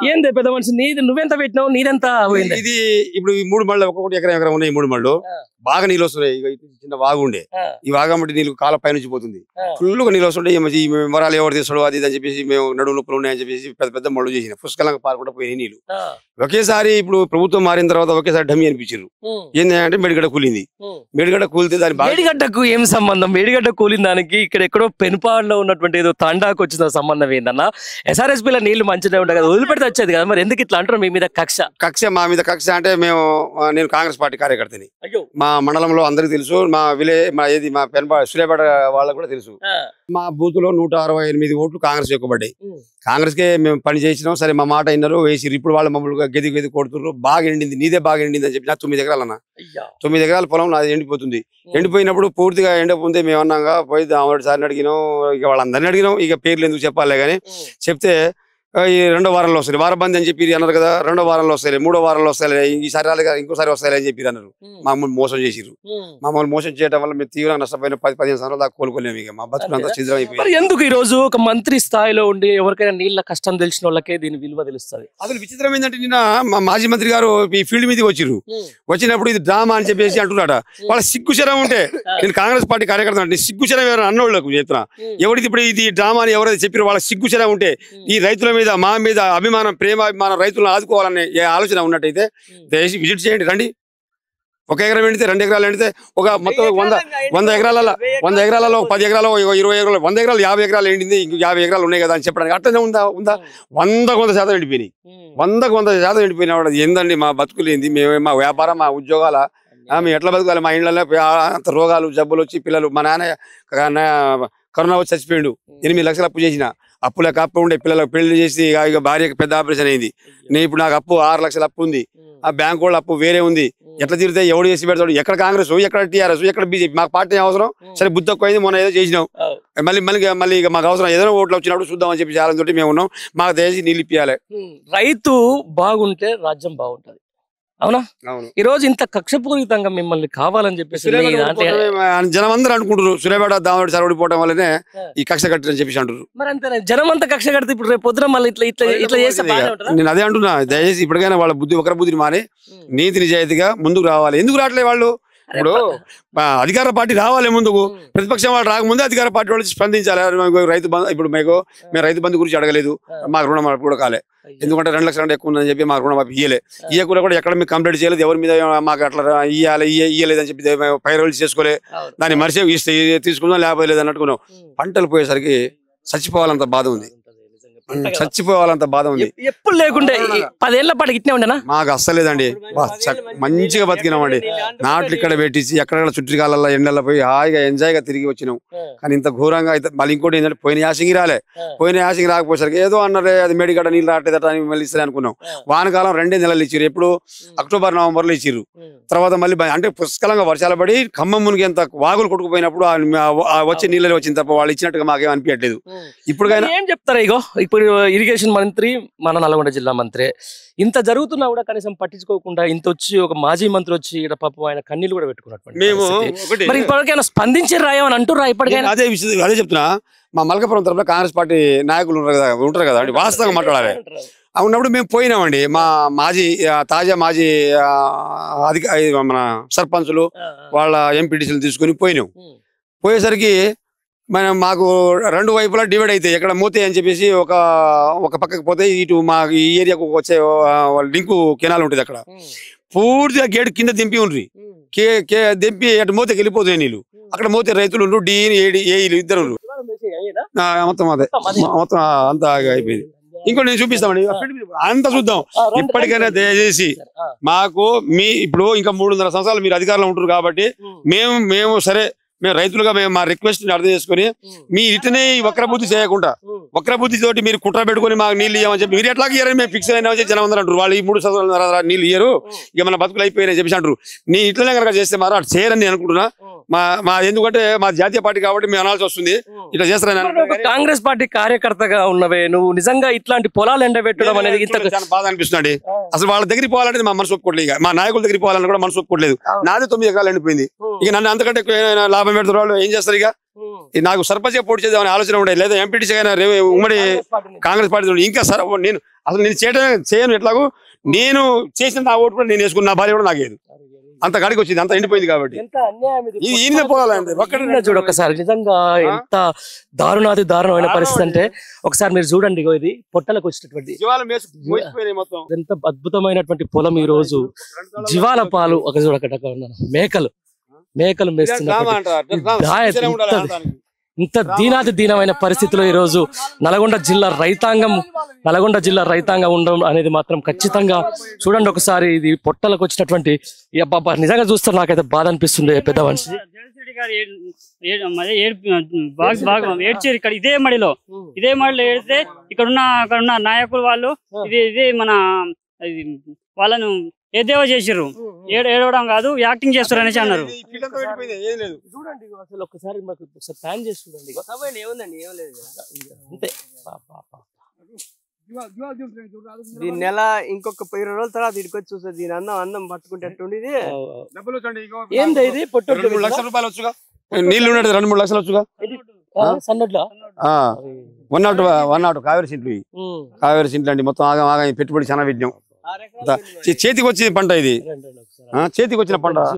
ఏంది పెద్ద మనిషి నీది నువ్వెంత పెట్టినావు నీదెంత పోయింది ఇది ఇప్పుడు ఈ 3 మళ్ళు ఒక్కొక్కటి ఎకరం ఉన్నాయి 3 మళ్ళు బాగా నీళ్ళు వస్తున్నాయి చిన్న వాగు ఉండే ఈ వాగంబట్టి నీళ్ళు కాల పై నుంచి పోతుంది ఫుల్గా నీళ్ళు వస్తుంటాయి ఈ మరాలు ఎవరు తీస్తాడు అది అని చెప్పేసి మేము నడువు నొప్పులు ఉన్నాయని చెప్పేసి పెద్ద పెద్ద మళ్ళు చేసిన పుష్కలంగా పారకుండా పోయినాయి నీళ్ళు ఒకేసారి ఇప్పుడు ప్రభుత్వం మారిన తర్వాత ఒకేసారి డమ్మి అనిపించారు ఏంటంటే మేడిగడ్డ కూలింది మేడిగడ్డ కూలితే దాని మేడిగడ్డకు ఏం సంబంధం మేడిగడ్డ కూలిన దానికి ఇక్కడ ఎక్కడో పెనుపాడులో ఉన్నటువంటి ఏదో తండాకు వచ్చిన సంబంధం ఏందన్నా SRSP లో నీళ్లు మంచిగా ఉంటాయి కదా వదిలిపెడితే వచ్చేది కదా మరి ఎందుకు ఇట్లా అంటారు మీ మీద కక్ష మా మీద కక్ష అంటే నేను కాంగ్రెస్ పార్టీ కార్యకర్తని మా మండలంలో అందరికి తెలుసు మా సూర్యాపేట వాళ్ళకు కూడా తెలుసు మా బూత్ లో 168 ఓట్లు కాంగ్రెస్ ఎక్కువబడ్డాయి కాంగ్రెస్ కే మేము పని చేసినాం సరే మా మాట అయినారు వేసి ఇప్పుడు వాళ్ళు మమ్మల్ని గది కొడుతున్నారు బాగా ఎండింది నీదే బాగా ఎండింది అని చెప్పి నా 9 ఎకరాలు అన్న 9 ఎకరాల పొలం నాది ఎండిపోతుంది ఎండిపోయినప్పుడు పూర్తిగా ఎండిపోతే మేము అన్నాగా పోయి సార్ని అడిగినాం ఇక వాళ్ళందరినీ అడిగినాం ఇక పేర్లు ఎందుకు చెప్పాలి కానీ చెప్తే ఈ 2వ వారంలో వస్తాయి వారబంది అని చెప్పి అన్నారు కదా 2వ వారంలో వస్తాయి 3వ వారంలో వస్తాయి ఈసారి రాలేదు ఇంకోసారి వస్తాయి అని చెప్పి అన్నారు మమ్మల్ని మోసం చేసిరు మమ్మల్ని మోసం చేయడం వల్ల మేము తీవ్రంగా నష్టపోయిన 10-15 సంవత్సరాలు దాకా కోలుకోలేము ఇక మా బతుకులంతా ఛిద్రం అయిపోయింది ఎందుకు ఈ రోజు ఒక మంత్రి స్థాయిలో ఉండి ఎవరికైనా నీళ్ళ కష్టం తెలిసిన వాళ్ళకే దీని విలువ తెలుస్తుంది అసలు విచిత్రం ఏంటంటే నిన్న మా మాజీ మంత్రి గారు ఈ ఫీల్డ్ మీదకి వచ్చిర్రు వచ్చినప్పుడు ఇది డ్రామా అని చెప్పేసి అంటున్నాడు వాళ్ళ సిగ్గుశరం ఉంటే నేను కాంగ్రెస్ పార్టీ కార్యకర్త అంటే సిగ్గుశరం ఎవరైనా అన్నోళ్ళకు చెప్తున్నా ఎవరికి ఇప్పుడు ఇది డ్రామా అని ఎవరైతే చెప్పారో వాళ్ళ సిగ్గుశరం ఉంటే ఈ రైతుల మీద మా మీద అభిమానం ప్రేమాభిమానం రైతులను ఆదుకోవాలనే ఆలోచన ఉన్నట్టయితే దయచేసి విజిట్ చేయండి రండి 1 ఎకరం ఎండితే 2 ఎకరాలు ఎండితే ఒక మొత్తం 100 ఎకరాలలో 10 ఎకరాలు 20 ఎకరాలు 100 ఎకరాలు 50 ఎకరాలు ఎండింది ఇంకో 50 ఎకరాలు ఉన్నాయి కదా అని చెప్పడానికి అట్లనే ఉందా 100% ఎండిపోయినాయి 100% ఎండిపోయినా వాడు ఏందండి మా బతుకులు ఏంది మేము మా వ్యాపారం మా ఉద్యోగాల మేము ఎట్లా బతకాలి మా ఇళ్ళలో అంత రోగాలు జబ్బులు వచ్చి పిల్లలు మా నాన్న కరోనా వచ్చి చచ్చిపోయాడు 8 లక్షలు అప్పు చేసిన అప్పులకు అప్పు ఉండే పిల్లలకు పెళ్లి చేసి ఇక భార్యకి పెద్ద ఆపరేషన్ అయింది నేను ఇప్పుడు నాకు అప్పు 6 లక్షల అప్పు ఉంది ఆ బ్యాంక్ వాళ్ళ అప్పు వేరే ఉంది ఎట్లా తిరిగితే ఎవడు చేసి పెడతాడు ఎక్కడ కాంగ్రెస్ ఎక్కడ టీఆర్ఎస్ ఎక్కడ బీజేపీ మాకు పార్టీ అవసరం సరే బుద్ధి తక్కువ అయింది మొన్న ఏదో చేసినాం మళ్ళీ ఇక మాకు అవసరం ఏదైనా ఓట్లు వచ్చినప్పుడు చూద్దామని చెప్పి చాలా తోటి మేము ఉన్నాం మాకు దయచేసి నీళ్ళు ఇప్పియాలి రైతు బాగుంటే రాజ్యం బాగుంటది అవునా ఈ రోజు ఇంత కక్షపూరితంగా మిమ్మల్ని కావాలని చెప్పేసి జనం అందరూ అనుకుంటారు సూర్యాపేట దామోడి సార్ ఓడిపోవడం వల్లనే ఈ కక్ష కట్టని చెప్పేసి అంటారు మరి అంతే జనం అంతా కక్ష కడితే ఇప్పుడు రేపు పొద్దున మళ్ళీ ఇట్లా చేస్తే నేను అదే అంటున్నా దయచేసి ఇప్పటికైనా వాళ్ళ ఒకరి బుద్ధిని మారి నీతి నిజాయితీగా ముందుకు రావాలి ఎందుకు రావట్లేదు వాళ్ళు ఇప్పుడు అధికార పార్టీ రావాలి ముందుకు ప్రతిపక్షం వాళ్ళు రాకముందే అధికార పార్టీ వాళ్ళు స్పందించాలి రైతు బంధు ఇప్పుడు మేము రైతు బంధు గురించి అడగలేదు మాకు రుణం కూడా కాలే ఎందుకంటే 2 లక్షల ఎక్కువ ఉందని చెప్పి మాకు రుణమాఫీ ఇయ్యలే కూడా ఎక్కడ మీకు కంప్లీట్ చేయలేదు ఎవరి మీద మాకు అట్లా ఇయ్యలేదని చెప్పి పైరవీలు చేసుకోలే దాన్ని మరిసే తీసుకుందాం లేకపోతే లేదు అన్నట్టుకున్నాం పంటలు పోయేసరికి చచ్చిపోవాలంత బాధ ఉంది ఎప్పుడు లేకుంటే 10 ఏళ్ల పాటు ఇట్నే ఉండేనా మాకు అస్సలేదండి మంచిగా బతికినామండి నాట్లు ఇక్కడ పెట్టించి ఎక్కడెక్కడ చుట్టుకాలలో ఎండల్లో పోయి హాయిగా ఎంజాయ్ గా తిరిగి వచ్చినాం కానీ ఇంత ఘోరంగా అయితే మళ్ళీ ఇంకోటి ఏంటంటే పోయిన యాసింగి రాకపోయేసరికి ఏదో అన్నారే అది మేడిగడ్డ నీళ్ళు రావట్లేదట అని మళ్ళీ ఇస్తారు అనుకున్నాం వానకాలం 2 నెలలు ఇచ్చారు ఎప్పుడు అక్టోబర్ నవంబర్లో ఇచ్చారు తర్వాత మళ్ళీ అంటే పుష్కలంగా వర్షాలు పడి ఖమ్మం మునిగి ఎంత వాగులు కొట్టుకుపోయినప్పుడు వచ్చే నీళ్ళలో వచ్చింది తప్ప వాళ్ళు ఇచ్చినట్టుగా మాకేం అనిపించట్లేదు ఇప్పుడుకైనా ఏం చెప్తారా ఇగో ఇప్పుడు ఇరిగేషన్ మంత్రి మన నల్గొండ జిల్లా మంత్రి ఇంత జరుగుతున్నా కూడా కనీసం పట్టించుకోకుండా ఇంత వచ్చి ఒక మాజీ మంత్రి వచ్చి ఇక్కడ పాపం ఆయన కన్నీళ్ళు కూడా పెట్టుకున్నట్టు మరి ఇప్పటికైనా స్పందించి రాయమని అంటూరా ఇప్పటికైనా అదే చెప్తున్నా మా మల్కాపురం తరఫున కాంగ్రెస్ పార్టీ నాయకులు ఉంటారు కదా అండి వాస్తవంగా మాట్లాడాలి ఉన్నప్పుడు మేము పోయినామండి మా తాజా మాజీ మన సర్పంచులు వాళ్ళ ఎంపీటీసీలు తీసుకుని పోయేసరికి మాకు 2 వైపులా డివైడ్ అయితే ఎక్కడ మోతే అని చెప్పేసి ఒక పక్కకు పోతే ఇటు మా ఈ ఏరియాకు వచ్చే లింకు కెనాల్ ఉంటుంది అక్కడ పూర్తిగా గేట్ కింద దింపి ఉండ్రి దింపి అటు మోతకి వెళ్ళిపోతాయి నీళ్ళు అక్కడ మోతే రైతులు ఉండ్రు ఏఈలు ఇద్దరు మొత్తం మొత్తం అంతా అయిపోయింది ఇంకోటి నేను చూపిస్తామండి అంత చూద్దాం ఇప్పటికైనా దయచేసి మాకు ఇప్పుడు ఇంకా 300 సంవత్సరాలు మీరు అధికారంలో ఉంటారు కాబట్టి మేము సరే మేము రైతులుగా మా రిక్వెస్ట్ అర్థం చేసుకుని మీ ఇటనే వక్రబుద్ధి చేయకుండా వక్రబుద్ధి తోటి మీరు కుట్ర పెట్టుకుని మాకు నీళ్ళు ఇవ్వమని చెప్పి మీరు ఎట్లాగ ఇయ్యారని మేము ఫిక్స్ అయినా జనం అందరూ అంటారు వాళ్ళు ఈ 3 సంవత్సరాలు నీళ్ళు ఇయ్యరు ఇక మన బతుకులు అయిపోయినాయి చెప్పేసి అంటారు నీ ఇట్లనే కనుక చేస్తే మారు అటు చేయరని నేను అనుకుంటున్నా మా ఎందుకంటే మా జాతీయ పార్టీ కాబట్టి మేము అనాల్సి వస్తుంది, ఇట్లా చేస్తారని. ఒక కాంగ్రెస్ పార్టీ కార్యకర్తగా ఉన్నవే నువ్వు నిజంగా ఇట్లాంటి పొలాలు ఎండబెట్టడం అనేది ఇంత చాలా బాధ అనిపిస్తుంది. అసలు వాళ్ళ దగ్గరికి పోవాలంటే మా మనసు ఒప్పుకోవట్లేదు, ఇక మా నాయకుల దగ్గరికి పోవాలని కూడా మనసు ఒప్పుకోవట్లేదు. నాది 9 ఎకరాలు ఎండిపోయింది, ఇక నన్ను అంతకంటే ఎక్కువ ఏమైనా లాభం పెడుతున్న వాళ్ళు ఏం చేస్తారు? ఇక నాకు సర్పంచ్ పోటీ చేద్దామని ఆలోచన ఉండే, లేదా ఎంపీటీసీ అయినా ఉమ్మడి కాంగ్రెస్ పార్టీ ఇంకా నేను అసలు నేను చేయను, ఎట్లాగూ నేను చేసిన నా ఓటు కూడా నేను వేసుకున్న, నా భార్య కూడా నాకేది, అంత కాడికి వచ్చింది, అంత ఎండిపోయింది. కాబట్టి ఈయన పోవాలండి చూడు ఒకసారి, నిజంగా ఎంత దారుణమైన పరిస్థితి అంటే ఒకసారి మీరు చూడండి. ఇది పొట్టలకు వచ్చినటువంటి ఎంత అద్భుతమైనటువంటి పొలం ఈ రోజు జీవాల పాలు. ఒక చూడకట మేకలు మేస్తున్న ఇంత దీనమైన పరిస్థితిలో ఈ రోజు నల్గొండ జిల్లా రైతాంగం ఉండడం అనేది మాత్రం ఖచ్చితంగా చూడండి ఒకసారి. ఇది పొట్టలకు వచ్చినటువంటి నిజంగా చూస్తే నాకైతే బాధ అనిపిస్తుంది. పెద్ద మనిషి ఏడ్చారు ఇక్కడ ఇదే మడిలో ఏడితే అక్కడున్న నాయకులు వాళ్ళు ఇదే మన వాళ్ళను ఏదేవో చేసారు, ఏడవడం కాదు యాక్టింగ్ చేస్తారు అనేసి అన్నారు. చూడండి అసలు ఒకసారి మాకు ప్లాన్ చేసి చూడండి. అంతే దీని నెల ఇంకొక 20 రోజుల తర్వాత ఇక్కడికి వచ్చి చూస్తే దీని అందం పట్టుకుంటే ఏంది ఇది పొట్టు 2-3 లక్షల రూపాయలు వచ్చుగా, నీళ్లు 2-3 లక్షలు వచ్చుగా. సన్నడ్లా 101 కావేరి సింట్లు అండి, మొత్తం ఆగా పెట్టుబడి చాలా విజ్ఞం. చేతికి వచ్చిన పంట ఇది, చేతికి వచ్చిన పంట.